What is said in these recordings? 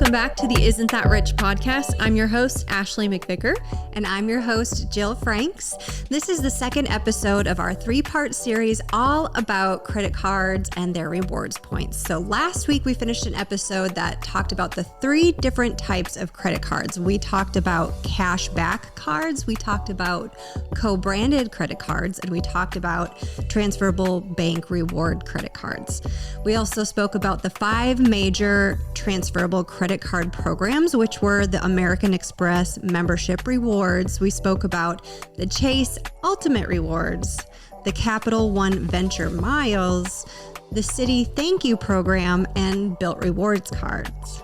Welcome back to the Isn't That Rich podcast. I'm your host, Ashley McVicker. And I'm your host, Jill Franks. This is the second episode of our three-part series all about credit cards and their rewards points. So last week we finished an episode that talked about the three different types of credit cards. We talked about cash back cards, we talked about co-branded credit cards, and we talked about transferable bank reward credit cards. We also spoke about the 5 major transferable credit card programs, which were the American Express membership rewards. We spoke about the Chase Ultimate Rewards, the Capital One Venture Miles, the Citi Thank You Program, and Built Rewards cards.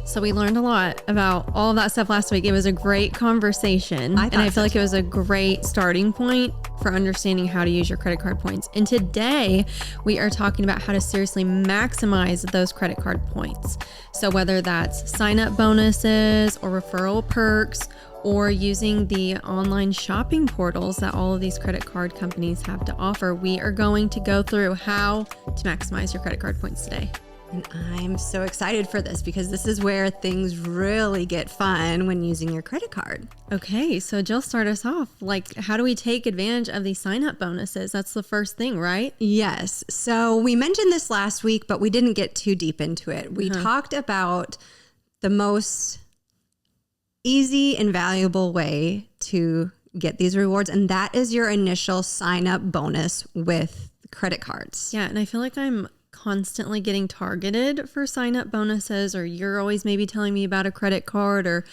So we learned a lot about all of that stuff last week. It was a great conversation. I feel like it was a great starting point for understanding how to use your credit card points. And today we are talking about how to seriously maximize those credit card points. So whether that's sign up bonuses or referral perks, or using the online shopping portals that all of these credit card companies have to offer, we are going to go through how to maximize your credit card points today. And I'm so excited for this because this is where things really get fun when using your credit card. Okay, so Jill, start us off. Like, how do we take advantage of these sign-up bonuses? That's the first thing, right? Yes. So we mentioned this last week, but we didn't get too deep into it. We talked about the most easy and valuable way to get these rewards, and that is your initial sign-up bonus with credit cards. Yeah, and I feel like I'm constantly getting targeted for sign-up bonuses, or you're always maybe telling me about a credit card, or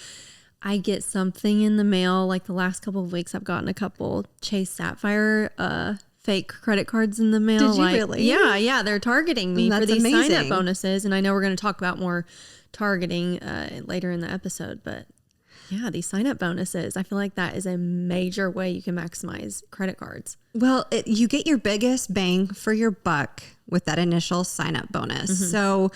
I get something in the mail. Like the last couple of weeks, I've gotten a couple Chase Sapphire fake credit cards in the mail. Did you really? Yeah, they're targeting me for these amazing sign-up bonuses, and I know we're going to talk about more targeting later in the episode, but yeah, these sign-up bonuses, I feel like that is a major way you can maximize credit cards. Well, you get your biggest bang for your buck with that initial sign-up bonus. So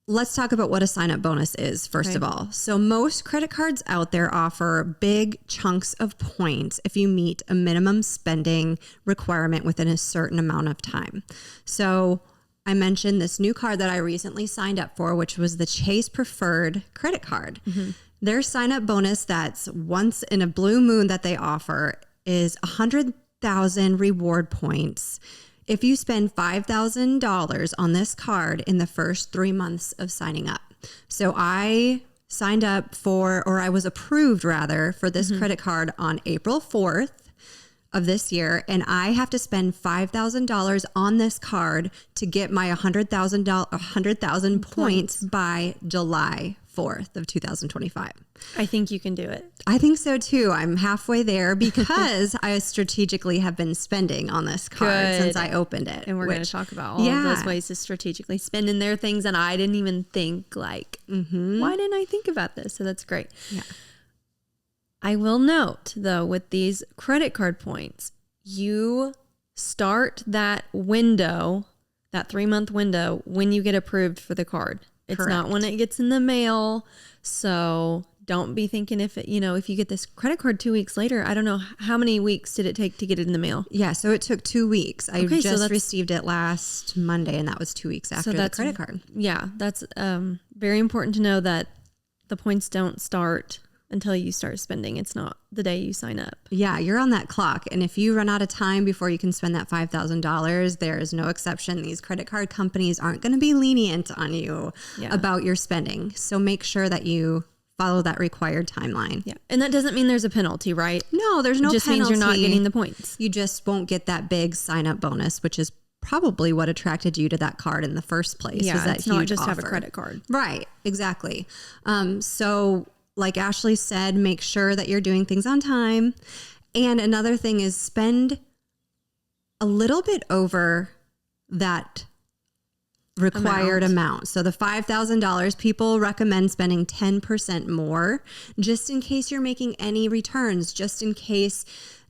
let's talk about what a sign-up bonus is, first of all. So most credit cards out there offer big chunks of points if you meet a minimum spending requirement within a certain amount of time. So I mentioned this new card that I recently signed up for, which was the Chase Preferred credit card. Their sign-up bonus that's once in a blue moon that they offer is 100,000 reward points if you spend $5,000 on this card in the first 3 months of signing up. So I signed up I was approved rather for this credit card on April 4th of this year, and I have to spend $5,000 on this card to get my 100,000 points by July 4th of 2025. I think you can do it. I think so too. I'm halfway there because I strategically have been spending on this card since I opened it. And we're going to talk about all of those ways to strategically spend in there, things that I didn't even think like, why didn't I think about this? So that's great. Yeah. I will note though, with these credit card points, you start that window, that 3-month window when you get approved for the card. It's Correct. not when it gets in the mail. So don't be thinking if you get this credit card 2 weeks later, I don't know, how many weeks did it take to get it in the mail? Yeah. So it took 2 weeks. I just received it last Monday, and that was 2 weeks after the credit card. Yeah. That's very important to know that the points don't start until you start spending. It's not the day you sign up. Yeah, you're on that clock. And if you run out of time before you can spend that $5,000, there is no exception. These credit card companies aren't going to be lenient on you about your spending. So make sure that you follow that required timeline. Yeah. And that doesn't mean there's a penalty, right? No, there's no penalty. It just means you're not getting the points. You just won't get that big sign-up bonus, which is probably what attracted you to that card in the first place. Yeah, was that it's huge not just offer. have a credit card. Right, exactly. So like Ashley said, make sure that you're doing things on time. And another thing is spend a little bit over that required amount. So the $5,000, people recommend spending 10% more just in case you're making any returns, just in case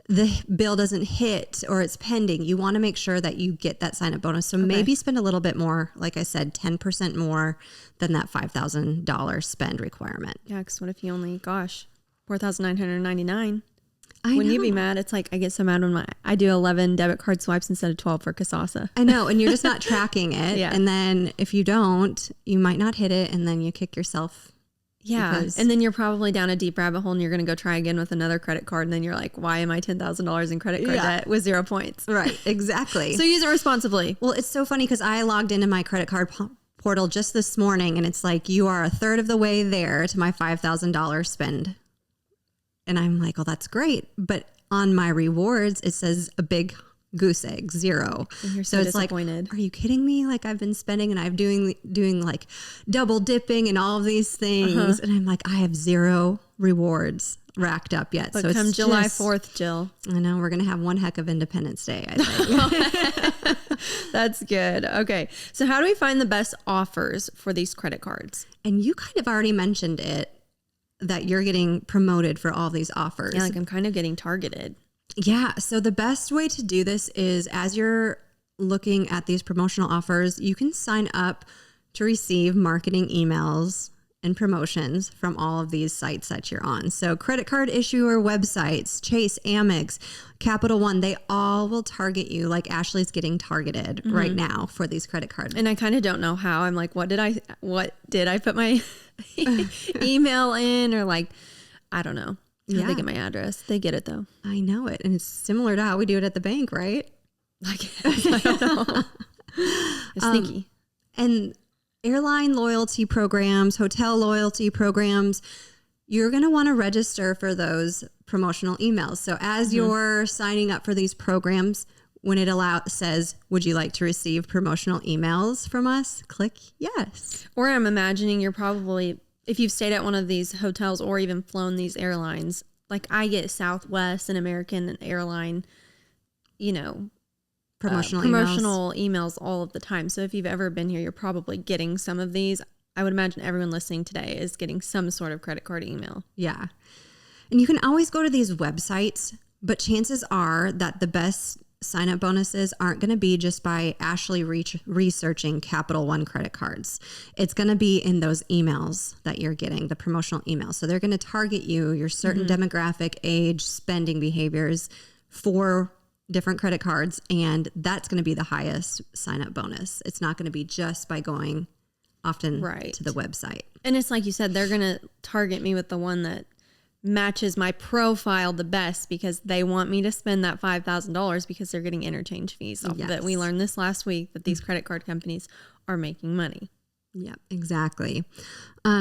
the bill doesn't hit or it's pending. You want to make sure that you get that sign-up bonus. So maybe spend a little bit more, like I said, 10% more than that $5,000 spend requirement. Yeah, because what if you only, $4,999. Wouldn't you be mad? It's like I get so mad when I do 11 debit card swipes instead of 12 for Kasasa. I know, and you're just not tracking it. Yeah. And then if you don't, you might not hit it, and then you kick yourself. Yeah. And then you're probably down a deep rabbit hole and you're going to go try again with another credit card. And then you're like, why am I $10,000 in credit card debt with 0 points? Right. Exactly. So use it responsibly. Well, it's so funny because I logged into my credit card portal just this morning, and it's like, you are a third of the way there to my $5,000 spend. And I'm like, well, that's great. But on my rewards, it says a big goose egg, 0. And you're so disappointed. Like, are you kidding me? Like, I've been spending and I'm doing like double dipping and all of these things. And I'm like, I have 0 rewards racked up yet. But so come it's July 4th, Jill. I know we're going to have one heck of Independence Day, I think. That's good. Okay. So how do we find the best offers for these credit cards? And you kind of already mentioned it, that you're getting promoted for all these offers. Yeah, like I'm kind of getting targeted. Yeah. So the best way to do this is, as you're looking at these promotional offers, you can sign up to receive marketing emails and promotions from all of these sites that you're on. So credit card issuer websites, Chase, Amex, Capital One, they all will target you like Ashley's getting targeted right now for these credit cards. And I kind of don't know how. I'm like, what did I put my email in, or like, I don't know. Yeah. They get my address. They get it though. I know it. And it's similar to how we do it at the bank, right? I guess. I don't know. It's sneaky. And airline loyalty programs, hotel loyalty programs, you're going to want to register for those promotional emails. So as you're signing up for these programs, when it says, would you like to receive promotional emails from us? Click yes. Or I'm imagining you're probably, if you've stayed at one of these hotels or even flown these airlines, like I get Southwest and American Airline, promotional emails all of the time. So if you've ever been here, you're probably getting some of these. I would imagine everyone listening today is getting some sort of credit card email. Yeah. And you can always go to these websites, but chances are that the best sign up bonuses aren't going to be just by Ashley researching Capital One credit cards. It's going to be in those emails that you're getting, the promotional emails. So they're going to target you, your certain demographic, age, spending behaviors for different credit cards. And that's going to be the highest sign up bonus. It's not going to be just by going often to the website. And it's like you said, they're going to target me with the one that matches my profile the best, because they want me to spend that $5,000 because they're getting interchange fees off of it. We learned this last week that these credit card companies are making money. Yeah, exactly.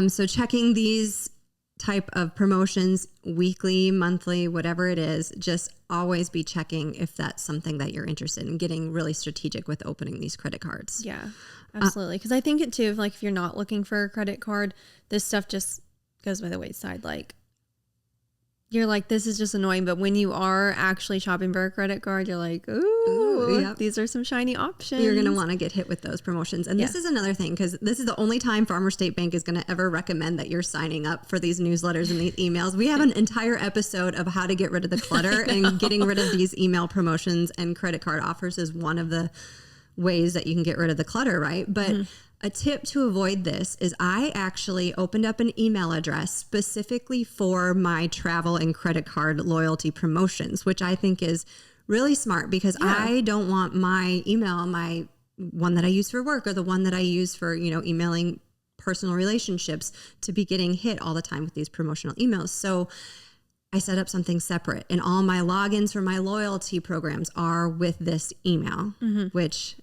So checking these type of promotions weekly, monthly, whatever it is, just always be checking if that's something that you're interested in, getting really strategic with opening these credit cards. Yeah, absolutely. Because I think it too, if you're not looking for a credit card, this stuff just goes by the wayside. Like, you're like, this is just annoying. But when you are actually shopping for a credit card, you're like, ooh, yep, these are some shiny options. You're going to want to get hit with those promotions. And this is another thing, because this is the only time Farmers State Bank is going to ever recommend that you're signing up for these newsletters and these emails. We have an entire episode of how to get rid of the clutter, and getting rid of these email promotions and credit card offers is one of the ways that you can get rid of the clutter, right? But a tip to avoid this is I actually opened up an email address specifically for my travel and credit card loyalty promotions, which I think is really smart, because I don't want my email, my one that I use for work or the one that I use for, emailing personal relationships, to be getting hit all the time with these promotional emails. So I set up something separate, and all my logins for my loyalty programs are with this email, which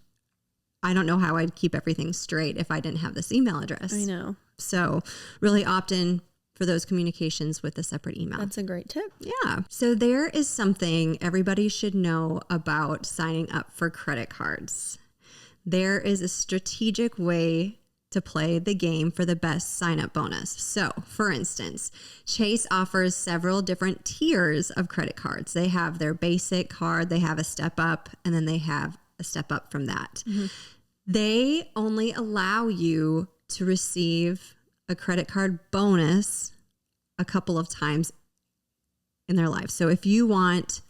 I don't know how I'd keep everything straight if I didn't have this email address. I know. So really opt in for those communications with a separate email. That's a great tip. Yeah. So there is something everybody should know about signing up for credit cards. There is a strategic way to play the game for the best sign-up bonus. So, for instance, Chase offers several different tiers of credit cards. They have their basic card, they have a step up, and then they have a step up from that. They only allow you to receive a credit card bonus a couple of times in their life. So if you want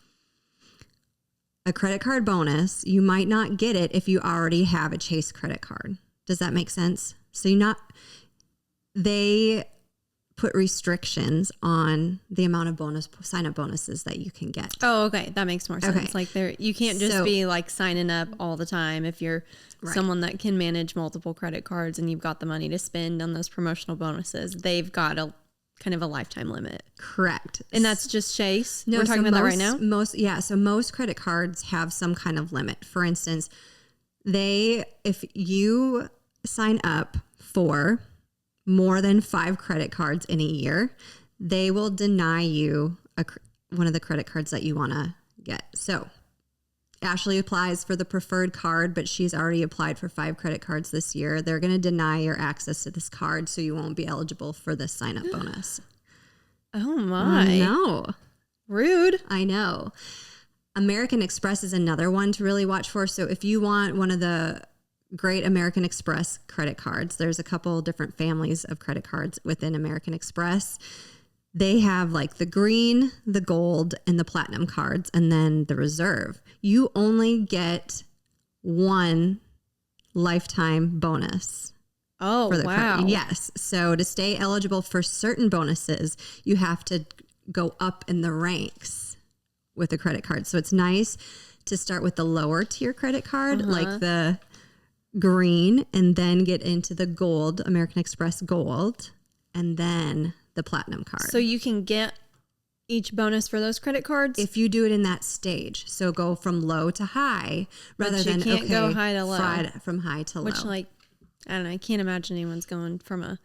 a credit card bonus, you might not get it if you already have a Chase credit card. Does that make sense? So they put restrictions on the amount of sign-up bonuses that you can get. Oh, okay. That makes more sense. Okay. Like you can't just be like signing up all the time if you're someone that can manage multiple credit cards and you've got the money to spend on those promotional bonuses. They've got a kind of a lifetime limit. Correct. And that's just Chase? No, we're talking about that right now? So most credit cards have some kind of limit. For instance, if you sign up for more than 5 credit cards in a year, they will deny you one of the credit cards that you want to get. So Ashley applies for the preferred card, but she's already applied for 5 credit cards this year. They're going to deny your access to this card, so you won't be eligible for this sign-up bonus. Oh, my. No. Rude. I know. American Express is another one to really watch for. So if you want one of the great American Express credit cards, there's a couple different families of credit cards within American Express. They have like the green, the gold, and the platinum cards, and then the reserve. You only get one lifetime bonus. Oh, wow. Card. Yes. So to stay eligible for certain bonuses, you have to go up in the ranks with a credit card. So it's nice to start with the lower tier credit card, like the green, and then get into the gold, American Express gold, and then the platinum card. So you can get each bonus for those credit cards if you do it in that stage. So go from low to high rather than go high to low. From high to low. Which, like, I don't know. I can't imagine anyone's going from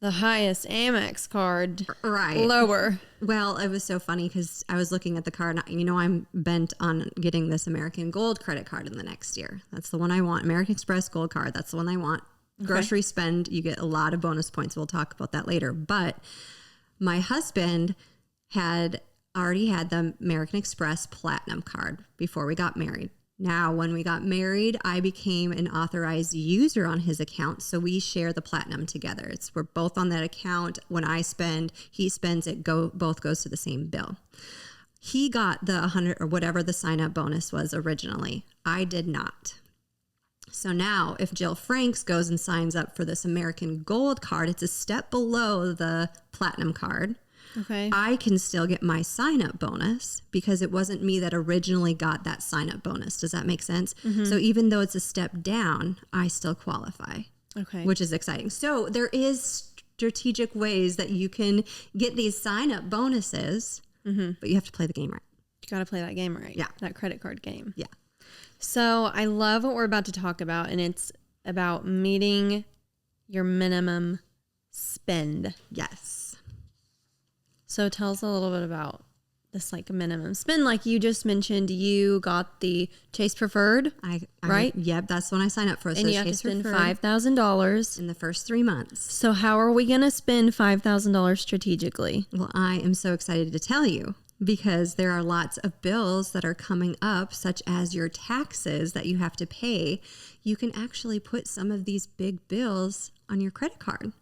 the highest Amex card lower. Well, it was so funny because I was looking at the card. And, I'm bent on getting this American Gold credit card in the next year. That's the one I want. American Express Gold card. That's the one I want. Okay. Grocery spend, you get a lot of bonus points. We'll talk about that later. But my husband had already had the American Express Platinum card before we got married. Now, when we got married, I became an authorized user on his account. So we share the Platinum together. We're both on that account. When I spend, he spends, both goes to the same bill. He got the 100 or whatever the sign up bonus was originally. I did not. So now if Jill Franks goes and signs up for this American Gold card, it's a step below the Platinum card. Okay. I can still get my sign-up bonus because it wasn't me that originally got that sign-up bonus. Does that make sense? Mm-hmm. So even though it's a step down, I still qualify. Okay. Which is exciting. So there is strategic ways that you can get these sign-up bonuses, but you have to play the game right. You got to play that game right. Yeah. That credit card game. Yeah. So I love what we're about to talk about, and it's about meeting your minimum spend. Yes. So tell us a little bit about this, like, minimum spend. Like you just mentioned, you got the Chase Preferred, right? Yep, that's when I signed up for. And you have to spend $5,000 in the first 3 months. So how are we going to spend $5,000 strategically? Well, I am so excited to tell you because there are lots of bills that are coming up, such as your taxes that you have to pay. You can actually put some of these big bills on your credit card.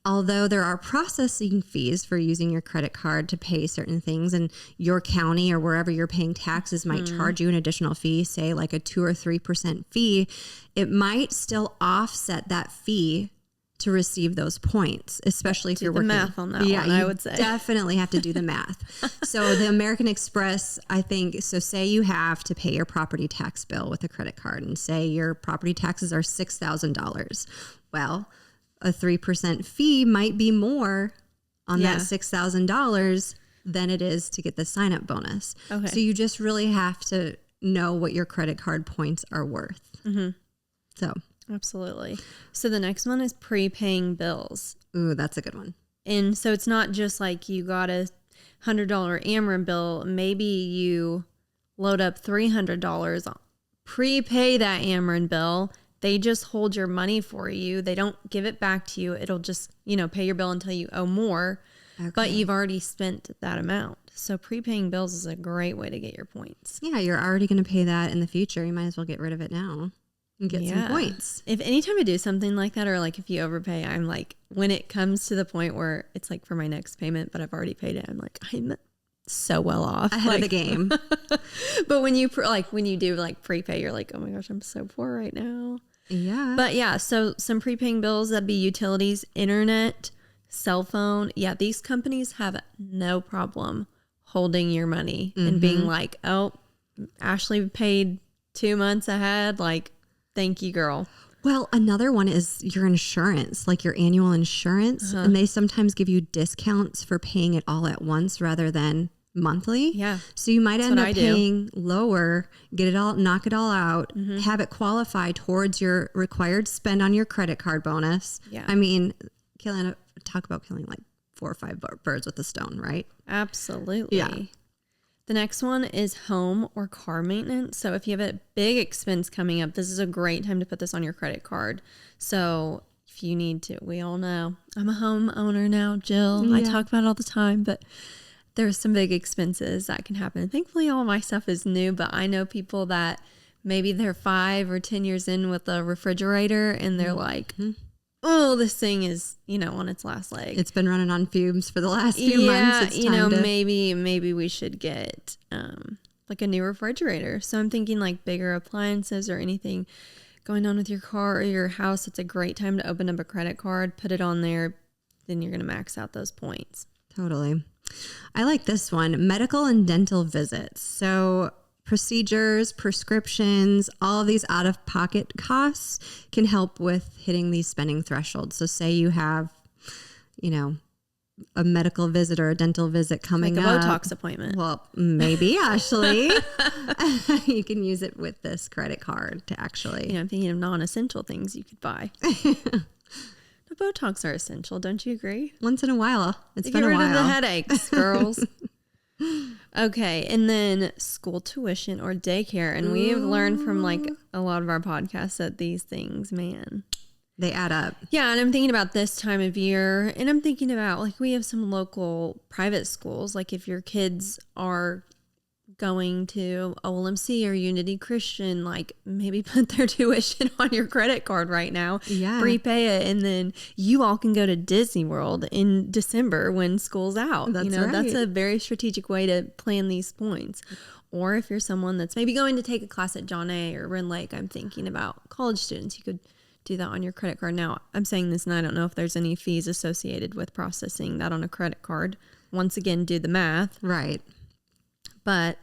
Although there are processing fees for using your credit card to pay certain things, and your county or wherever you're paying taxes might charge you an additional fee, say like a 2 or 3% fee, it might still offset that fee to receive those points, especially if you're working. Do the math on that one, I would say. Definitely have to do the math. So the American Express, I think, so say you have to pay your property tax bill with a credit card and say your property taxes are $6,000. Well, a 3% fee might be more on that $6,000 than it is to get the sign-up bonus. Okay. So you just really have to know what your credit card points are worth. Mm-hmm. So absolutely. So the next one is prepaying bills. Ooh, that's a good one. And so it's not just like you got a $100 Ameren bill. Maybe you load up $300, prepay that Ameren bill. They just hold your money for you. They don't give it back to you. It'll just, pay your bill until you owe more, but you've already spent that amount. So prepaying bills is a great way to get your points. Yeah, you're already going to pay that in the future. You might as well get rid of it now and get some points. If anytime I do something like that, or like if you overpay, I'm like, when it comes to the point where it's like for my next payment, but I've already paid it, I'm like, I'm so well off. Ahead of the game. But when you do prepay, you're like, oh my gosh, I'm so poor right now. Yeah. But yeah, so some prepaying bills, that'd be utilities, internet, cell phone. Yeah, these companies have no problem holding your money and being like, oh, Ashley paid 2 months ahead. Like, thank you, girl. Well, another one is your insurance, like your annual insurance. And they sometimes give you discounts for paying it all at once rather than monthly. Yeah. So you might end up paying lower, get it all, knock it all out, have it qualify towards your required spend on your credit card bonus. Yeah. I mean, talk about killing like 4 or 5 birds with a stone, right? Absolutely. Yeah. The next one is home or car maintenance. So if you have a big expense coming up, this is a great time to put this on your credit card. So if you need to, we all know I'm a homeowner now, Jill. Yeah. I talk about it all the time, but there's some big expenses that can happen. Thankfully, all my stuff is new, but I know people that maybe they're 5 or 10 years in with a refrigerator and they're like, oh, this thing is, on its last leg. It's been running on fumes for the last few months. It's time to... maybe we should get like a new refrigerator. So I'm thinking like bigger appliances or anything going on with your car or your house. It's a great time to open up a credit card, put it on there. Then you're going to max out those points. Totally. I like this one, medical and dental visits. So procedures, prescriptions, all of these out-of-pocket costs can help with hitting these spending thresholds. So say you have, a medical visit or a dental visit coming up. Like a Botox appointment. Well, maybe, Ashley. You can use it with this credit card to actually... I'm thinking of non-essential things you could buy. The Botox are essential, don't you agree? Once in a while. It's been a while. Get rid of the headaches, girls. Okay, and then school tuition or daycare. And we have learned from like a lot of our podcasts that these things, man, they add up. Yeah, and I'm thinking about this time of year, and I'm thinking about like we have some local private schools. Like if your kids are going to OLMC or Unity Christian, like maybe put their tuition on your credit card right now. Yeah. Prepay it, and then you all can go to Disney World in December when school's out. That's right. That's a very strategic way to plan these points. Or if you're someone that's maybe going to take a class at John A. or Ren Lake, I'm thinking about college students, you could do that on your credit card. Now, I'm saying this and I don't know if there's any fees associated with processing that on a credit card. Once again, do the math. Right. But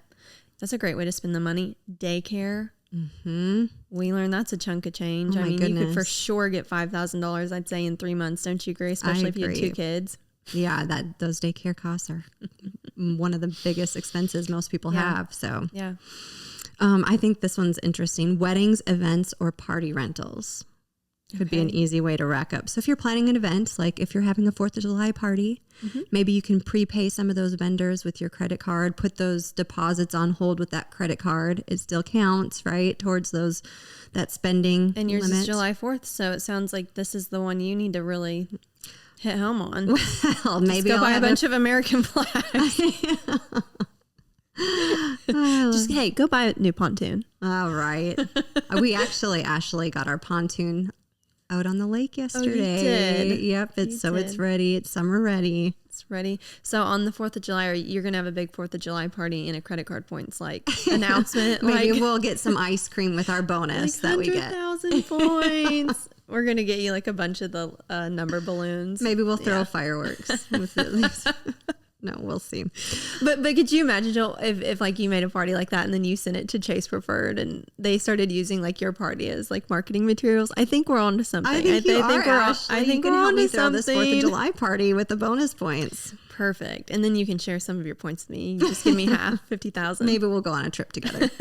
that's a great way to spend the money. Daycare. Mm-hmm. We learned that's a chunk of change. Oh my goodness. You could for sure get $5,000, I'd say, in 3 months. Don't you agree? Especially if you have 2 kids. Yeah, those daycare costs are one of the biggest expenses most people have. So yeah. I think this one's interesting. Weddings, events, or party rentals could be an easy way to rack up. So if you're planning an event, like if you're having a 4th of July party, maybe you can prepay some of those vendors with your credit card, put those deposits on hold with that credit card. It still counts, right? Towards that spending And yours limit. is July 4th. So it sounds like this is the one you need to really hit home on. Well, maybe Just go buy a bunch of American flags. Hey, go buy a new pontoon. All right. Ashley got our pontoon out on the lake yesterday. Oh, you did? Yep. It's ready. It's summer ready. It's ready. So on the 4th of July, you're going to have a big 4th of July party and a credit card points like announcement. Maybe we'll get some ice cream with our bonus that we get. 100,000 points. We're going to get you like a bunch of the number balloons. Maybe we'll throw fireworks with at least. No, we'll see. But could you imagine, Jill, if like you made a party like that and then you sent it to Chase Preferred and they started using like your party as like marketing materials? I think we're on to something. I think we're on to something. This 4th of July party with the bonus points. Perfect. And then you can share some of your points with me. You just give me half, 50,000. Maybe we'll go on a trip together.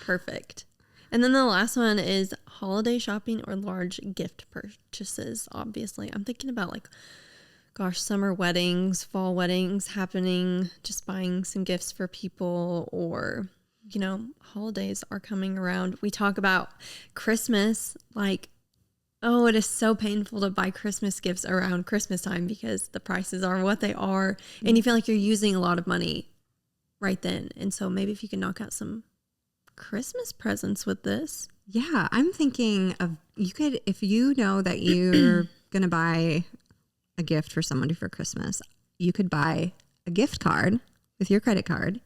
Perfect. And then the last one is holiday shopping or large gift purchases. Obviously, I'm thinking about like, gosh, summer weddings, fall weddings happening, just buying some gifts for people, or, holidays are coming around. We talk about Christmas, like, oh, it is so painful to buy Christmas gifts around Christmas time because the prices are what they are. And you feel like you're using a lot of money right then. And so maybe if you can knock out some Christmas presents with this. Yeah, I'm thinking of, if you know that you're going to buy a gift for somebody for Christmas, you could buy a gift card with your credit card.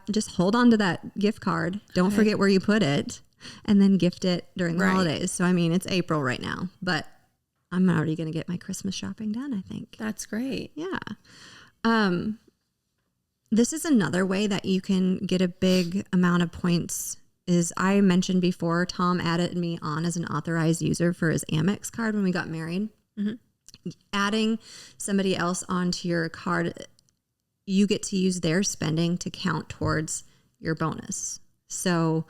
Just hold on to that gift card. Don't forget where you put it, and then gift it during the holidays. So, I mean, it's April right now, but I'm already going to get my Christmas shopping done, I think. That's great. Yeah. This is another way that you can get a big amount of points. Is I mentioned before, Tom added me on as an authorized user for his Amex card when we got married. Mm-hmm. Adding somebody else onto your card, you get to use their spending to count towards your bonus. So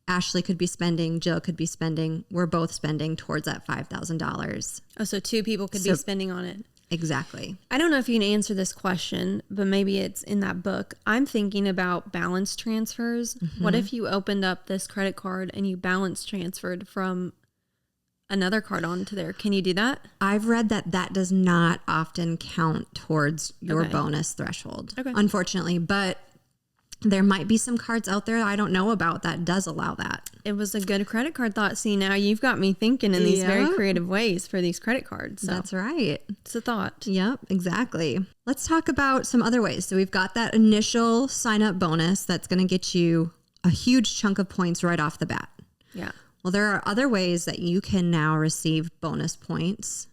Ashley could be spending, Jill could be spending, we're both spending towards that $5,000. Oh, so 2 people could be spending on it. Exactly. I don't know if you can answer this question, but maybe it's in that book. I'm thinking about balance transfers. Mm-hmm. What if you opened up this credit card and you balance transferred from another card onto there? Can you do that? I've read that does not often count towards your bonus threshold, unfortunately, but there might be some cards out there I don't know about that does allow that. It was a good credit card thought. See, now you've got me thinking in these very creative ways for these credit cards. So that's right. It's a thought. Yep, exactly. Let's talk about some other ways. So we've got that initial sign up bonus that's going to get you a huge chunk of points right off the bat. Yeah. Well, there are other ways that you can now receive bonus points,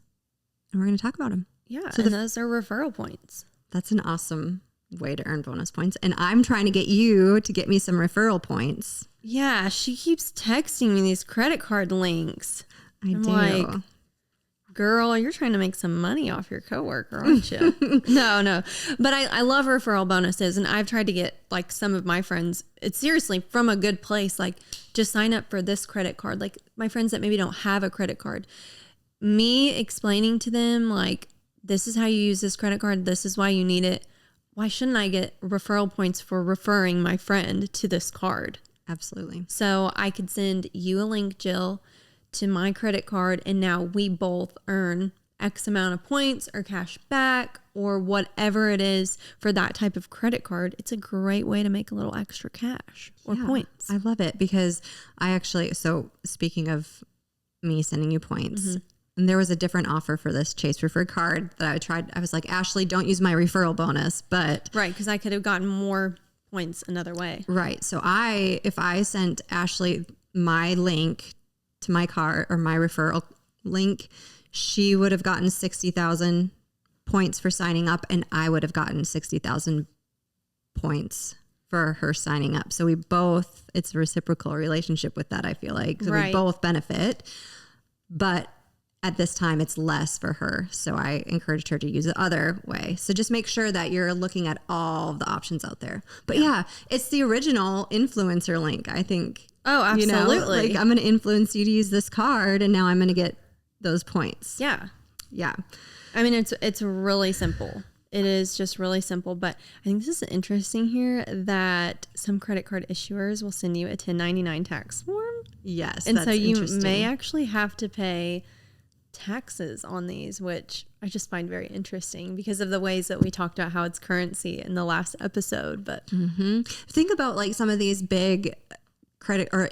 and we're going to talk about them. Yeah, so those are referral points. That's an awesome way to earn bonus points. And I'm trying to get you to get me some referral points. Yeah, she keeps texting me these credit card links. I'm like, girl, you're trying to make some money off your coworker, aren't you? No. But I love referral bonuses. And I've tried to get like some of my friends, it's seriously from a good place, like just sign up for this credit card. Like my friends that maybe don't have a credit card, me explaining to them like, this is how you use this credit card. This is why you need it. Why shouldn't I get referral points for referring my friend to this card? Absolutely. So I could send you a link, Jill, to my credit card, and now we both earn X amount of points or cash back or whatever it is for that type of credit card. It's a great way to make a little extra cash or points. I love it because so speaking of me sending you points, and there was a different offer for this Chase Preferred card that I tried. I was like, Ashley, don't use my referral bonus, but right, because I could have gotten more points another way. Right. So if I sent Ashley my link to my card or my referral link, she would have gotten 60,000 points for signing up, and I would have gotten 60,000 points for her signing up. So it's a reciprocal relationship with that, I feel like. So we both benefit, but at this time, it's less for her. So I encouraged her to use the other way. So just make sure that you're looking at all of the options out there. But yeah, it's the original influencer link, I think. Oh, absolutely. Like I'm going to influence you to use this card, and now I'm going to get those points. Yeah. Yeah. I mean, it's really simple. It is just really simple. But I think this is interesting here that some credit card issuers will send you a 1099 tax form. Yes. And so you may actually have to pay taxes on these, which I just find very interesting because of the ways that we talked about how it's currency in the last episode. But think about like some of these big credit or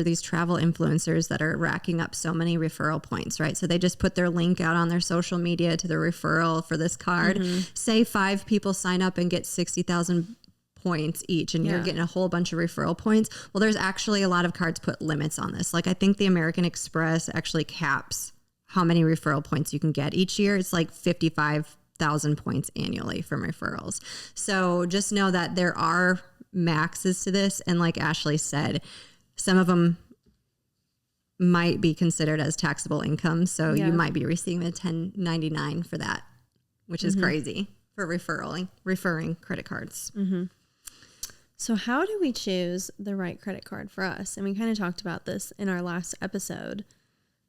these travel influencers that are racking up so many referral points, right? So they just put their link out on their social media to the referral for this card. Say 5 people sign up and get 60,000 points each, and you're getting a whole bunch of referral points. Well, there's actually a lot of cards put limits on this. Like I think the American Express actually caps how many referral points you can get each year. It's like 55,000 points annually from referrals. So just know that there are maxes to this. And like Ashley said, some of them might be considered as taxable income. So you might be receiving a 1099 for that, which is crazy for referring credit cards. So how do we choose the right credit card for us? And we kind of talked about this in our last episode.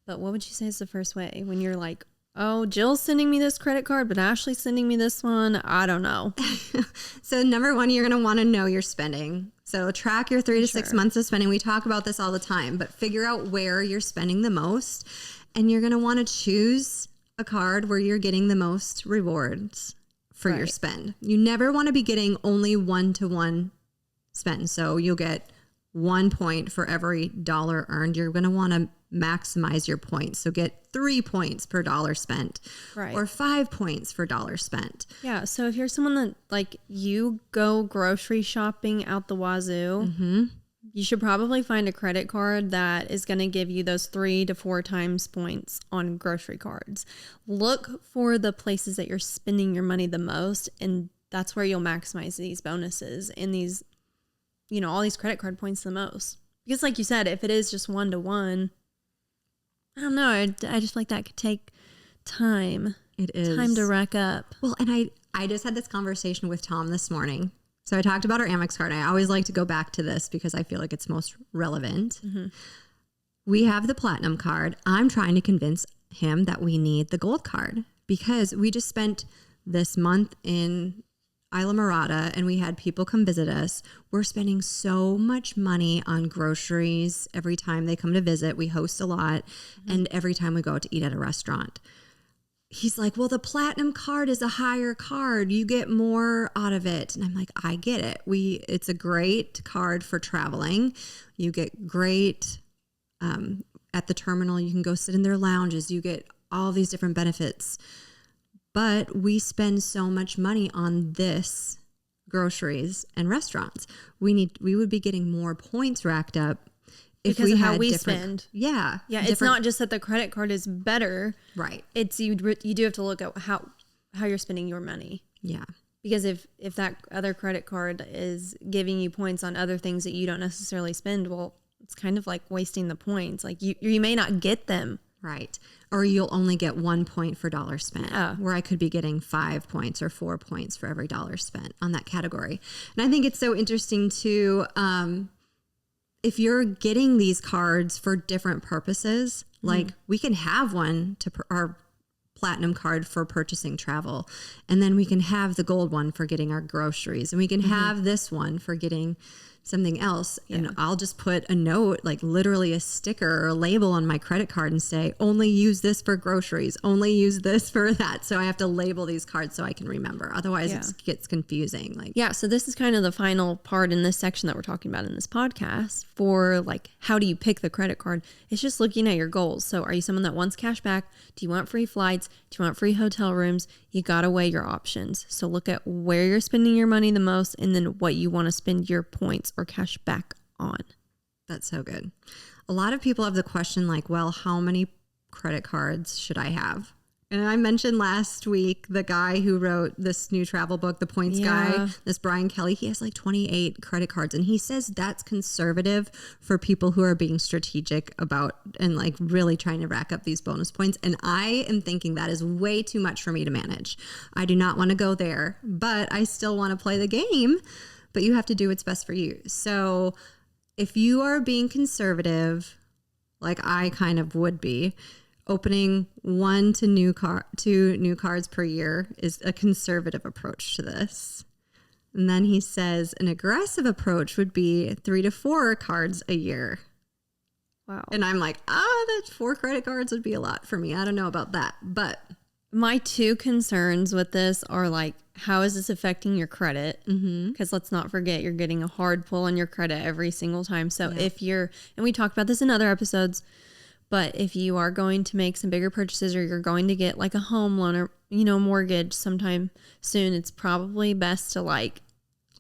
But what would you say is the first way when you're like, oh, Jill's sending me this credit card, but Ashley's sending me this one? I don't know. So number one, you're going to want to know your spending. So track your 3 to 6 months of spending. We talk about this all the time, but figure out where you're spending the most. And you're going to want to choose a card where you're getting the most rewards for your spend. You never want to be getting only one-to-one spend. So you'll get 1 point for every dollar earned. You're going to want to maximize your points. So get 3 points per dollar spent, or 5 points for dollar spent. Yeah. So if you're someone that like you go grocery shopping out the wazoo, you should probably find a credit card that is going to give you those 3 to 4 times points on grocery cards. Look for the places that you're spending your money the most, and that's where you'll maximize these bonuses and these, you know, all these credit card points the most. Because like you said, if it is just 1-to-1, I don't know. I just feel like that could take time. It is. Time to rack up. Well, and I just had this conversation with Tom this morning. So I talked about our Amex card. I always like to go back to this because I feel like it's most relevant. Mm-hmm. We have the platinum card. I'm trying to convince him that we need the gold card because we just spent this month in Isla Mirada and we had people come visit us. We're spending so much money on groceries every time they come to visit. We host a lot, and every time we go out to eat at a restaurant. He's like, well, the platinum card is a higher card. You get more out of it. And I'm like, I get it. It's a great card for traveling. You get great at the terminal. You can go sit in their lounges. You get all these different benefits. But we spend so much money on this groceries and restaurants. We would be getting more points racked up if because we of had how we different, spend. Yeah. It's not just that the credit card is better. Right. It's you do have to look at how you're spending your money. Yeah. Because if that other credit card is giving you points on other things that you don't necessarily spend, well, it's kind of like wasting the points. Like you may not get them. Right. Or you'll only get 1 point for dollar spent, where I could be getting 5 points or 4 points for every dollar spent on that category. And I think it's so interesting too, if you're getting these cards for different purposes, like we can have one to our platinum card for purchasing travel, and then we can have the gold one for getting our groceries, and we can have this one for getting something else. Yeah. And I'll just put a note, like literally a sticker or a label on my credit card and say, only use this for groceries, only use this for that. So I have to label these cards so I can remember. Otherwise it gets confusing. So this is kind of the final part in this section that we're talking about in this podcast for like, how do you pick the credit card? It's just looking at your goals. So are you someone that wants cash back? Do you want free flights? Do you want free hotel rooms? You got to weigh your options. So look at where you're spending your money the most and then what you want to spend your points or cash back on. That's so good. A lot of people have the question like, well, how many credit cards should I have? And I mentioned last week the guy who wrote this new travel book, The Points Guy, this Brian Kelly, he has like 28 credit cards. And he says that's conservative for people who are being strategic about and like really trying to rack up these bonus points. And I am thinking that is way too much for me to manage. I do not want to go there, but I still want to play the game. But you have to do what's best for you. So if you are being conservative, like I kind of would be, opening 2 new cards per year is a conservative approach to this. And then he says an aggressive approach would be 3 to 4 cards a year. Wow. And I'm like, that 4 credit cards would be a lot for me. I don't know about that. But my 2 concerns with this are like, how is this affecting your credit? Because let's not forget, you're getting a hard pull on your credit every single time. So if you're, and we talked about this in other episodes, but if you are going to make some bigger purchases or you're going to get like a home loan or, mortgage sometime soon, it's probably best to like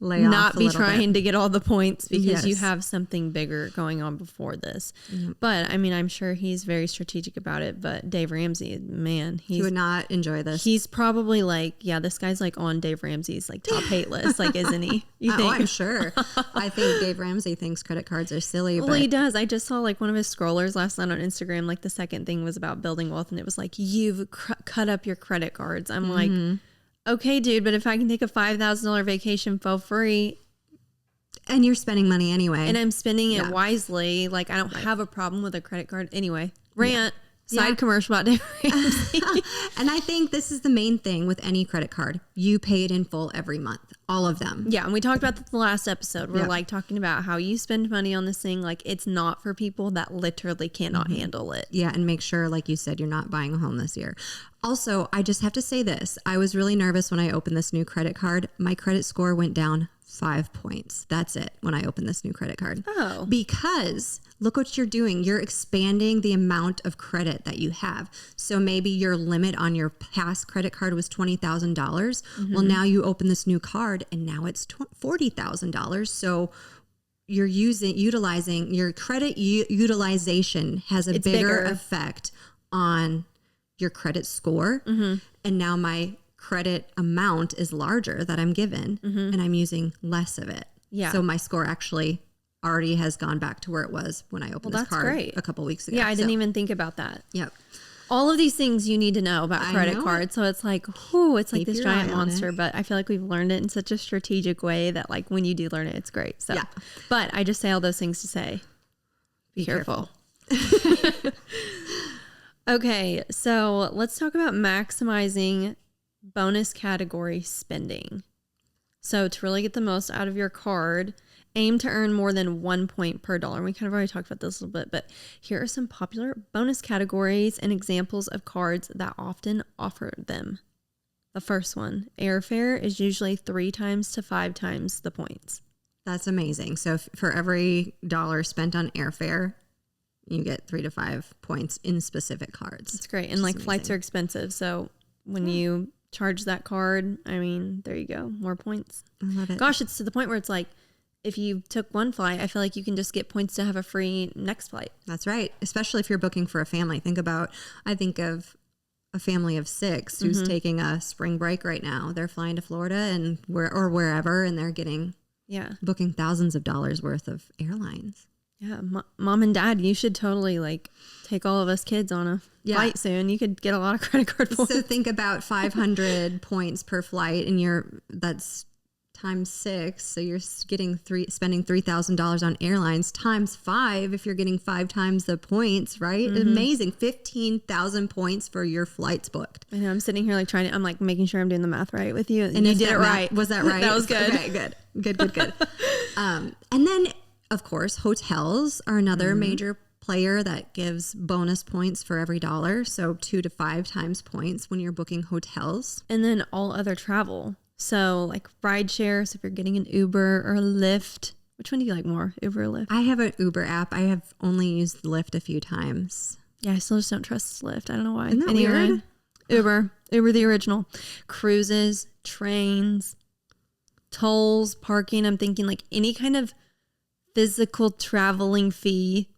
lay off not a be little trying bit to get all the points because you have something bigger going on before this. But I mean, I'm sure he's very strategic about it. But Dave Ramsey, man, he would not enjoy this. He's probably like, this guy's like on Dave Ramsey's like top hate list, like, isn't he? You think? Oh, I'm sure. I think Dave Ramsey thinks credit cards are silly. Well, he does. I just saw like one of his scrollers last night on Instagram. Like the second thing was about building wealth, and it was like, you've cut up your credit cards. I'm like, okay, dude, but if I can take a $5,000 vacation for free. And you're spending money anyway. And I'm spending it wisely. Like, I don't have a problem with a credit card. Anyway, rant, side commercial about Dave Ramsey. And I think this is the main thing with any credit card. You pay it in full every month. All of them. Yeah, and we talked about that the last episode. We're like talking about how you spend money on this thing. Like, it's not for people that literally cannot handle it. Yeah, and make sure, like you said, you're not buying a home this year. Also, I just have to say this. I was really nervous when I opened this new credit card. My credit score went down 5 points. That's it when I opened this new credit card. Oh. Because look what you're doing. You're expanding the amount of credit that you have. So maybe your limit on your past credit card was $20,000. Well, now you open this new card and now it's $40,000. So utilizing your credit utilization has a bigger effect on your credit score. And now my credit amount is larger that I'm given and I'm using less of it. Yeah. So my score actually already has gone back to where it was when I opened this card a couple weeks ago. Yeah, I didn't even think about that. Yep. All of these things you need to know about credit cards. So it's like, it's like this giant monster, but I feel like we've learned it in such a strategic way that like when you do learn it, it's great. So, but I just say all those things to say, be careful. Okay. So let's talk about maximizing bonus category spending. So to really get the most out of your card, aim to earn more than 1 point per dollar. We kind of already talked about this a little bit, but here are some popular bonus categories and examples of cards that often offer them. The first one, airfare, is usually 3 times to 5 times the points. That's amazing. So for every dollar spent on airfare, you get 3 to 5 points in specific cards. That's great. And like amazing. Flights are expensive. So when you charge that card, I mean, there you go. More points. I love it. Gosh, it's to the point where it's like, if you took one flight, I feel like you can just get points to have a free next flight. That's right. Especially if you're booking for a family. I think of a family of 6 who's taking a spring break right now. They're flying to Florida and wherever, and they're booking thousands of dollars worth of airlines. Yeah. Mom and dad, you should totally like take all of us kids on a flight soon. You could get a lot of credit card points. So think about 500 points per flight, and that's times 6. So you're spending $3,000 on airlines times 5. If you're getting 5 times the points, right? Amazing. 15,000 points for your flights booked. I know. I'm sitting here like I'm like making sure I'm doing the math right with you. And you did it right. Was that right? That was good. Okay, good. And then of course, hotels are another major player that gives bonus points for every dollar. So 2 to 5 times points when you're booking hotels. And then all other travel. So like ride share. So if you're getting an Uber or a Lyft, which one do you like more, Uber or Lyft? I have an Uber app. I have only used Lyft a few times. Yeah, I still just don't trust Lyft. I don't know why. Isn't that weird? Uber the original. Cruises, trains, tolls, parking. I'm thinking like any kind of physical traveling fee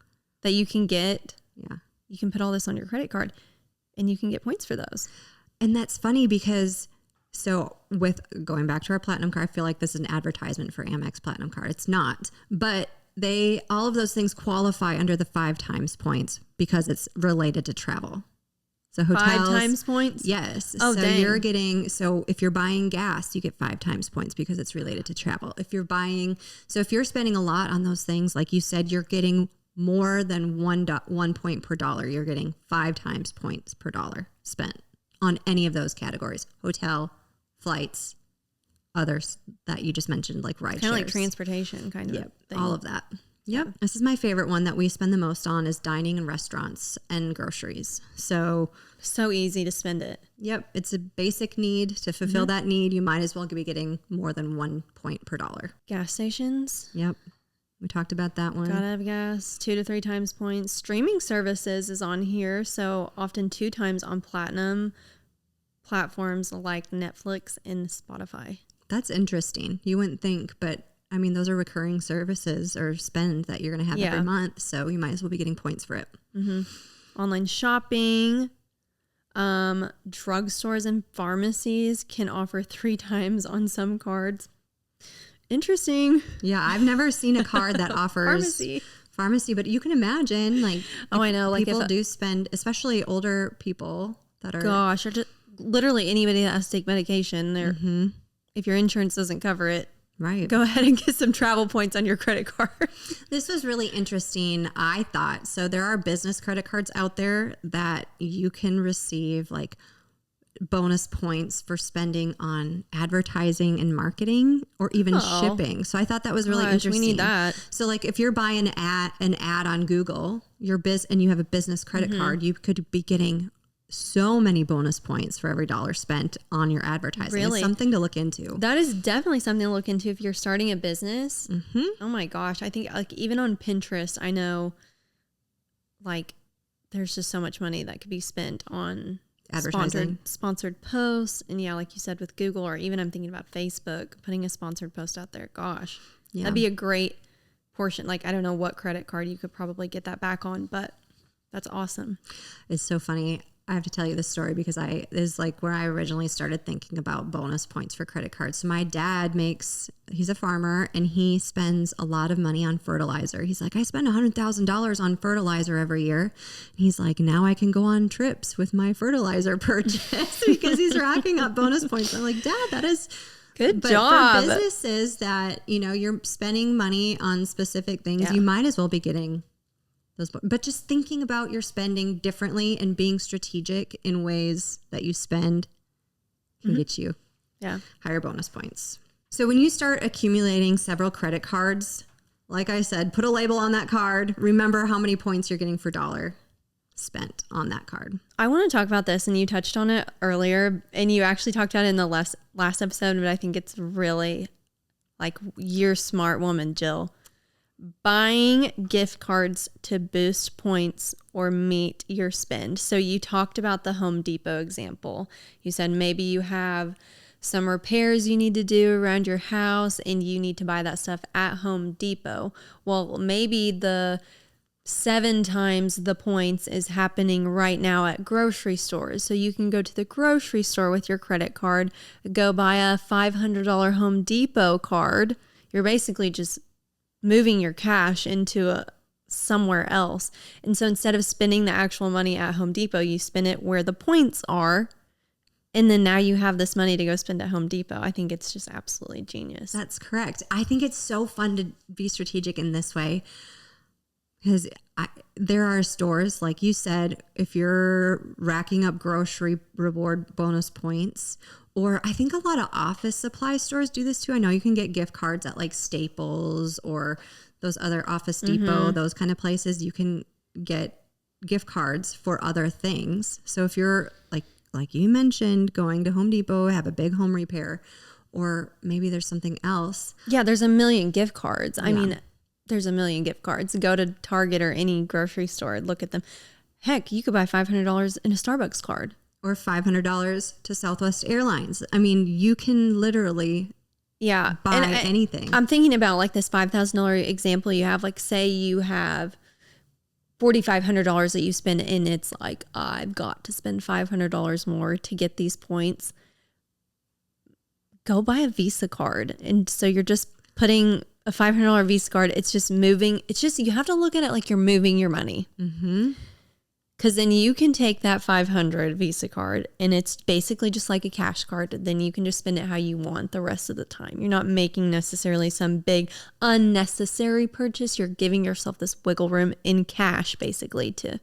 that you can get. Yeah. You can put all this on your credit card and you can get points for those. And that's funny because with going back to our Platinum card, I feel like this is an advertisement for Amex Platinum card. It's not, but all of those things qualify under the 5 times points because it's related to travel. So hotels, 5 times points? Yes. Oh, so dang. if you're buying gas, you get 5 times points because it's related to travel. If you're spending a lot on those things, like you said, you're getting more than 1 point per dollar. You're getting 5 times points per dollar spent on any of those categories: hotel, flights, others that you just mentioned, like ride shares. Kind of like transportation kind of thing. All of that. Yep. This is my favorite one that we spend the most on is dining and restaurants and groceries. So easy to spend it. Yep. It's a basic need. To fulfill that need, you might as well be getting more than 1 point per dollar. Gas stations. Yep. We talked about that one. Gotta have gas. 2 to 3 times points. Streaming services is on here. So often 2 times on Platinum platforms like Netflix and Spotify. That's interesting. You wouldn't think, but I mean, those are recurring services or spend that you're going to have every month. So you might as well be getting points for it. Online shopping, drugstores and pharmacies can offer 3 times on some cards. Interesting. Yeah. I've never seen a card that offers pharmacy, but you can imagine I know. Like people do spend, especially older people that are. Gosh, or just literally anybody that has to take medication. If your insurance doesn't cover it. Right. Go ahead and get some travel points on your credit card. This was really interesting, I thought. So there are business credit cards out there that you can receive like bonus points for spending on advertising and marketing or even shipping. So I thought that was really interesting. We need that. So like if you're buying an ad on Google, and you have a business credit card, you could be getting so many bonus points for every dollar spent on your advertising. Really? It's something to look into. That is definitely something to look into if you're starting a business. Oh my gosh. I think like even on Pinterest, I know like there's just so much money that could be spent on advertising, sponsored posts. And yeah, like you said with Google, or even I'm thinking about Facebook, putting a sponsored post out there. Gosh, that'd be a great portion. Like, I don't know what credit card you could probably get that back on, but that's awesome. It's so funny. I have to tell you this story because this is like where I originally started thinking about bonus points for credit cards. So my dad he's a farmer and he spends a lot of money on fertilizer. He's like, I spend $100,000 on fertilizer every year. And he's like, now I can go on trips with my fertilizer purchase because he's racking up bonus points. I'm like, Dad, that is good job. For businesses that, you're spending money on specific things, you might as well be getting those. But just thinking about your spending differently and being strategic in ways that you spend can get you higher bonus points. So when you start accumulating several credit cards, like I said, put a label on that card. Remember how many points you're getting for dollar spent on that card. I want to talk about this, and you touched on it earlier, and you actually talked about it in the last episode, but I think it's really like, you're a smart woman, Jill. Buying gift cards to boost points or meet your spend. So you talked about the Home Depot example. You said maybe you have some repairs you need to do around your house and you need to buy that stuff at Home Depot. Well, maybe the 7 times the points is happening right now at grocery stores. So you can go to the grocery store with your credit card, go buy a $500 Home Depot card. You're basically just moving your cash into somewhere else. And so instead of spending the actual money at Home Depot, you spend it where the points are. And then now you have this money to go spend at Home Depot. I think it's just absolutely genius. That's correct. I think it's so fun to be strategic in this way because there are stores, like you said, if you're racking up grocery reward bonus points, or I think a lot of office supply stores do this too. I know you can get gift cards at like Staples or those other Office Depot, those kind of places. You can get gift cards for other things. So if you're like you mentioned, going to Home Depot, have a big home repair, or maybe there's something else. Yeah, there's a million gift cards. I mean, there's a million gift cards. Go to Target or any grocery store, look at them. Heck, you could buy $500 in a Starbucks card. Or $500 to Southwest Airlines. I mean, you can literally buy anything. I'm thinking about like this $5,000 example you have. Like, say you have $4,500 that you spend, and it's like, I've got to spend $500 more to get these points. Go buy a Visa card. And so you're just putting a $500 Visa card. It's just moving. It's just, you have to look at it like you're moving your money. Mm-hmm. Because then you can take that $500 Visa card and it's basically just like a cash card. Then you can just spend it how you want the rest of the time. You're not making necessarily some big unnecessary purchase. You're giving yourself this wiggle room in cash basically to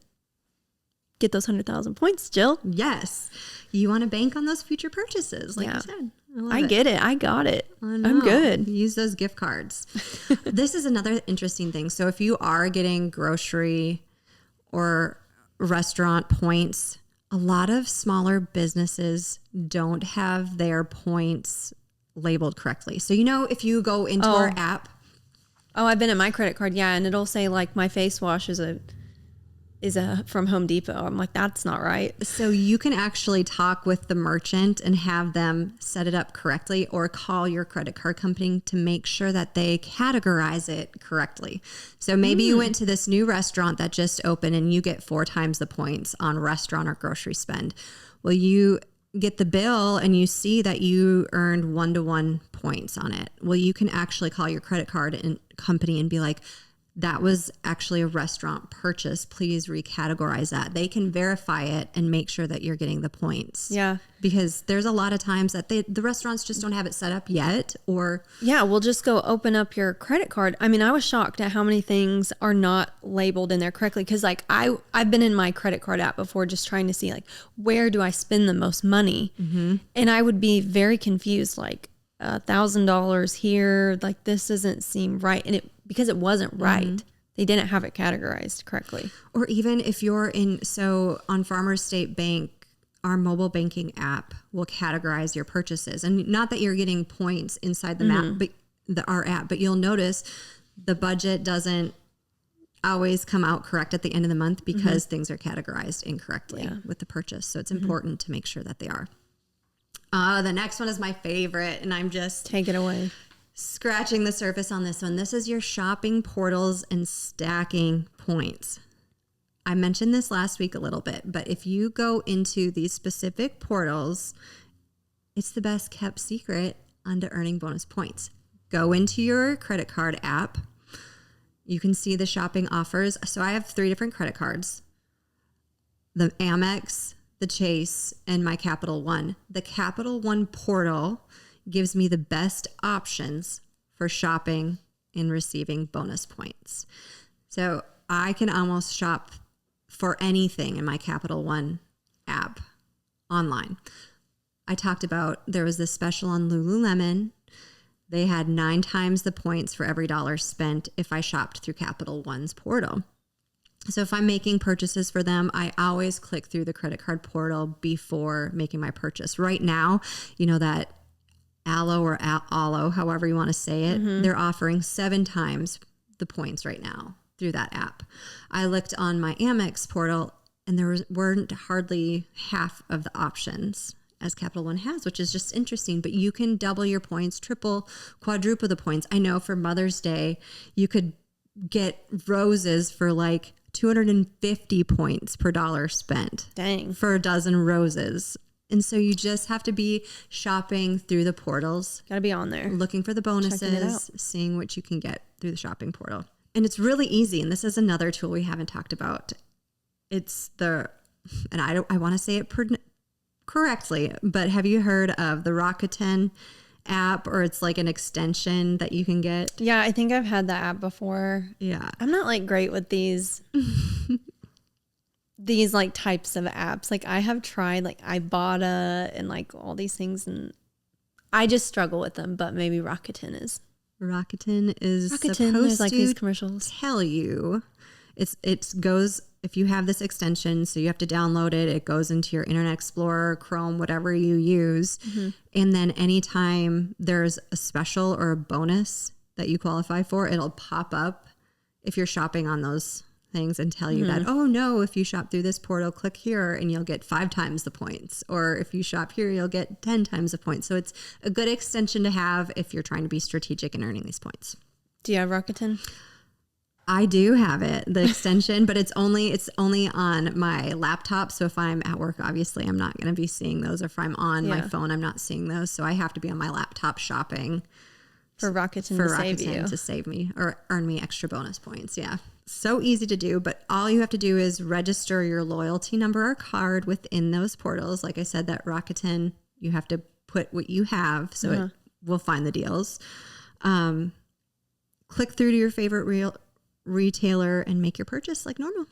get those 100,000 points, Jill. Yes. You want to bank on those future purchases, like you said. I get it. I got it. I'm good. Use those gift cards. This is another interesting thing. So if you are getting grocery or restaurant points, a lot of smaller businesses don't have their points labeled correctly. So, if you go into our app. Oh, I've been at my credit card. Yeah. And it'll say like my face wash is a from Home Depot. I'm like, that's not right. So you can actually talk with the merchant and have them set it up correctly, or call your credit card company to make sure that they categorize it correctly. So maybe you went to this new restaurant that just opened and you get 4 times the points on restaurant or grocery spend. Well, you get the bill and you see that you earned 1-to-1 points on it. Well, you can actually call your credit card and company and be like, that was actually a restaurant purchase. Please recategorize that. They can verify it and make sure that you're getting the points. Yeah. Because there's a lot of times that the restaurants just don't have it set up yet, or... Yeah, we'll just go open up your credit card. I mean, I was shocked at how many things are not labeled in there correctly. Because like I've been in my credit card app before just trying to see like, where do I spend the most money? Mm-hmm. And I would be very confused, like $1,000 here, like this doesn't seem right. And because it wasn't right. Mm-hmm. They didn't have it categorized correctly. Or even if you're on Farmers State Bank, our mobile banking app will categorize your purchases. And not that you're getting points inside the map, but our app, but you'll notice the budget doesn't always come out correct at the end of the month because things are categorized incorrectly with the purchase. So it's important to make sure that they are. The next one is my favorite, and I'm just... Take it away. scratching the surface on this one. This is your shopping portals and stacking points. I mentioned this last week a little bit, but if you go into these specific portals, it's the best kept secret onto earning bonus points. Go into your credit card app. You can see the shopping offers. So I have 3 different credit cards: the Amex, the Chase, and my Capital One. The Capital One portal gives me the best options for shopping and receiving bonus points. So I can almost shop for anything in my Capital One app online. I talked about there was this special on Lululemon. They had 9 times the points for every $1 spent if I shopped through Capital One's portal. So if I'm making purchases for them, I always click through the credit card portal before making my purchase. Right now, you know that Aloe or Aloe, however you want to say it, they're offering 7 times the points right now through that app. I looked on my Amex portal and there weren't hardly half of the options as Capital One has, which is just interesting. But you can double your points, triple, quadruple the points. I know for Mother's Day, you could get roses for like 250 points per $1 spent. Dang. For a dozen roses. And so you just have to be shopping through the portals. Got to be on there. Looking for the bonuses, seeing what you can get through the shopping portal. And it's really easy. And this is another tool we haven't talked about. It's and I want to say it correctly, but have you heard of the Rakuten app, or it's like an extension that you can get? Yeah, I think I've had that app before. Yeah. I'm not like great with these these like types of apps. Like I have tried like Ibotta and like all these things, and I just struggle with them, but maybe Rakuten is supposed like to these commercials tell you it goes, if you have this extension, so you have to download it. It goes into your Internet Explorer, Chrome, whatever you use. And then anytime there's a special or a bonus that you qualify for, it'll pop up if you're shopping on those things and tell you that, oh no, if you shop through this portal, click here and you'll get 5 times the points. Or if you shop here, you'll get 10 times the points. So it's a good extension to have if you're trying to be strategic in earning these points. Do you have Rakuten? I do have it, the extension, but it's only on my laptop. So if I'm at work, obviously I'm not going to be seeing those. If I'm on my phone, I'm not seeing those. So I have to be on my laptop shopping For Rakuten to save me or earn me extra bonus points. Yeah. So easy to do, but all you have to do is register your loyalty number or card within those portals. Like I said, that Rakuten, you have to put what you have so it will find the deals. Click through to your favorite retailer and make your purchase like normal.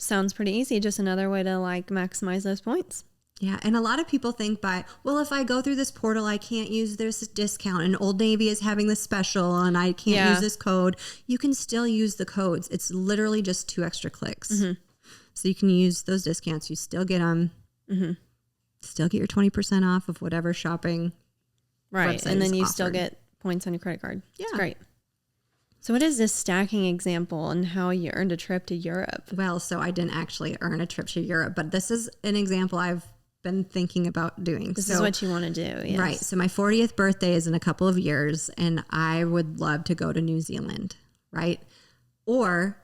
Sounds pretty easy. Just another way to like maximize those points. Yeah. And a lot of people think if I go through this portal, I can't use this discount, and Old Navy is having this special and I can't use this code. You can still use the codes. It's literally just 2 extra clicks. So you can use those discounts. You still get them. Still get your 20% off of whatever shopping. Right. And then you still get points on your credit card. Yeah. It's great. So what is this stacking example and how you earned a trip to Europe? Well, so I didn't actually earn a trip to Europe, but this is an example I've been thinking about doing. This is what you want to do. Yes. Right. So my 40th birthday is in a couple of years, and I would love to go to New Zealand, right? Or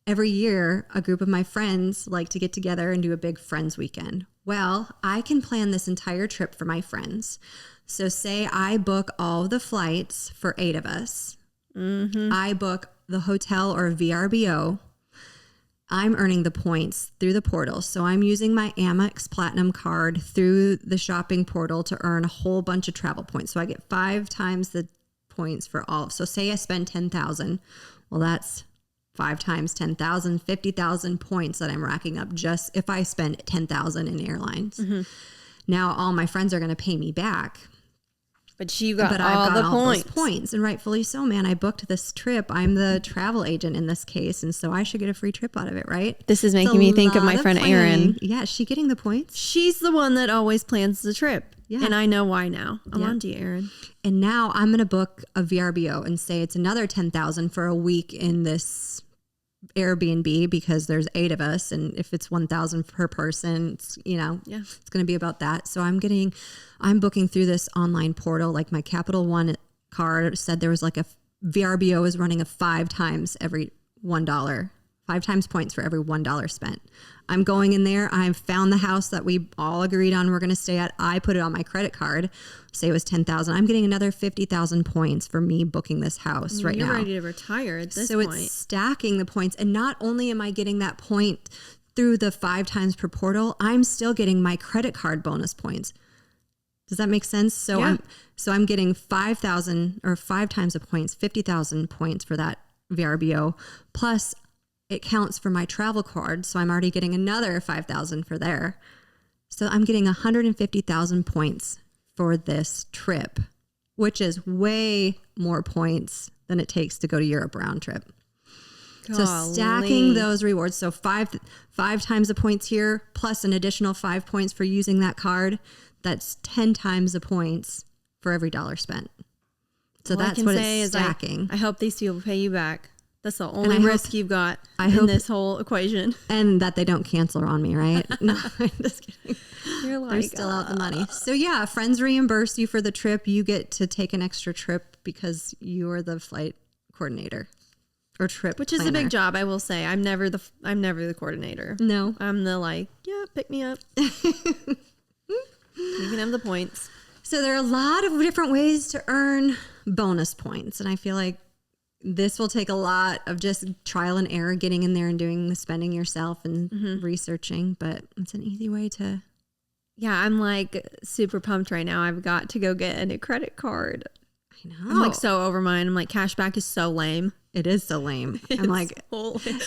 every year, a group of my friends like to get together and do a big friends weekend. Well, I can plan this entire trip for my friends. So say I book all the flights for 8 of us. I book the hotel or VRBO. I'm earning the points through the portal. So I'm using my Amex Platinum card through the shopping portal to earn a whole bunch of travel points. So I get 5 times the points for all. So say I spend 10,000. Well, that's 5 times 10,000, 50,000 points that I'm racking up just if I spend 10,000 in airlines. Now all my friends are going to pay me back. But I've got all those points, and rightfully so, man. I booked this trip. I'm the travel agent in this case, and so I should get a free trip out of it, right? This is making me think of my friend Erin. Yeah, is she getting the points? She's the one that always plans the trip. Yeah. And I know why now. I'm on to you, Erin. And now I'm going to book a VRBO and say it's another 10,000 for a week in this Airbnb because there's 8 of us, and if it's 1,000 per person, it's it's going to be about that. So I'm booking through this online portal, like my Capital One card said there was like a VRBO was running a 5 times every $1, 5 times points for every $1 spent. I'm going in there. I've found the house that we all agreed on we're going to stay at. I put it on my credit card. Say it was 10,000. I'm getting another 50,000 points for me booking this house right now. You're ready to retire at this point. So it's stacking the points. And not only am I getting that point through the 5 times per portal, I'm still getting my credit card bonus points. Does that make sense? So yeah. I'm getting 5,000 or 5 times the points, 50,000 points for that VRBO. Plus it counts for my travel card. So I'm already getting another 5,000 for there. So I'm getting 150,000 points for this trip, which is way more points than it takes to go to Europe round trip. Golly. So stacking those rewards. So five times the points here, plus an additional 5 points for using that card. That's 10 times the points for every $1 spent. So that's what it's stacking. I hope these people pay you back. That's the only risk you've got in this whole equation. And that they don't cancel on me, right? No, I'm just kidding. You're like, they're still out the money. So yeah, friends reimburse you for the trip. You get to take an extra trip because you are the flight coordinator or trip Which is planner. a big job, I will say. I'm never the coordinator. No. I'm the pick me up. You can have the points. So there are a lot of different ways to earn bonus points. And I feel like this will take a lot of just trial and error, getting in there and doing the spending yourself and researching. But it's an easy way to. Yeah, I'm super pumped right now. I've got to go get a new credit card. I know. I'm so over mine. I'm cashback is so lame. It is so lame. I'm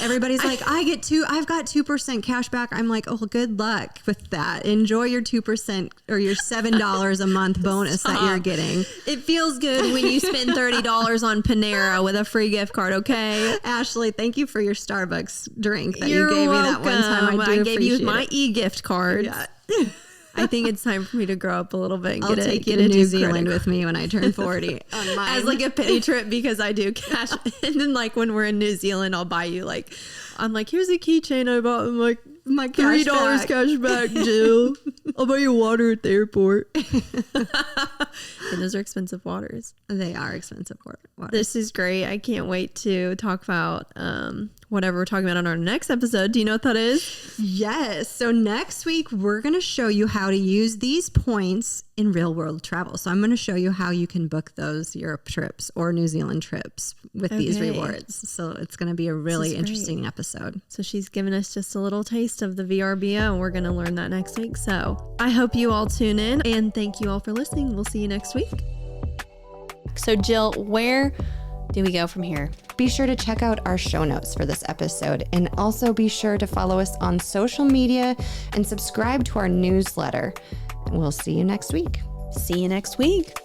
everybody's I've got 2% cash back. I'm like, oh, good luck with that. Enjoy your 2% or your $7 a month bonus that you're getting. It feels good when you spend $30 on Panera with a free gift card, okay? Ashley, thank you for your Starbucks drink that You're you gave welcome. me that one time. I gave you my e-gift card. Yeah. I think it's time for me to grow up a little bit and I'll take you to New Zealand with me when I turn 40 on mine. As a pity trip because I do cash. And then when we're in New Zealand, I'll buy you I'm here's a keychain I bought. I'm my $3 cash back, Jill. I'll buy you water at the airport. And those are expensive waters. They are expensive waters. This is great. I can't wait to talk about whatever we're talking about on our next episode. Do you know what that is? Yes. So next week, we're going to show you how to use these points in real world travel. So I'm going to show you how you can book those Europe trips or New Zealand trips with these rewards. So it's going to be a really interesting episode. So she's given us just a little taste of the VRBO, and we're going to learn that next week. So I hope you all tune in, and thank you all for listening. We'll see you next week. So Jill, where do we go from here? Be sure to check out our show notes for this episode, and also be sure to follow us on social media and subscribe to our newsletter. We'll see you next week. See you next week.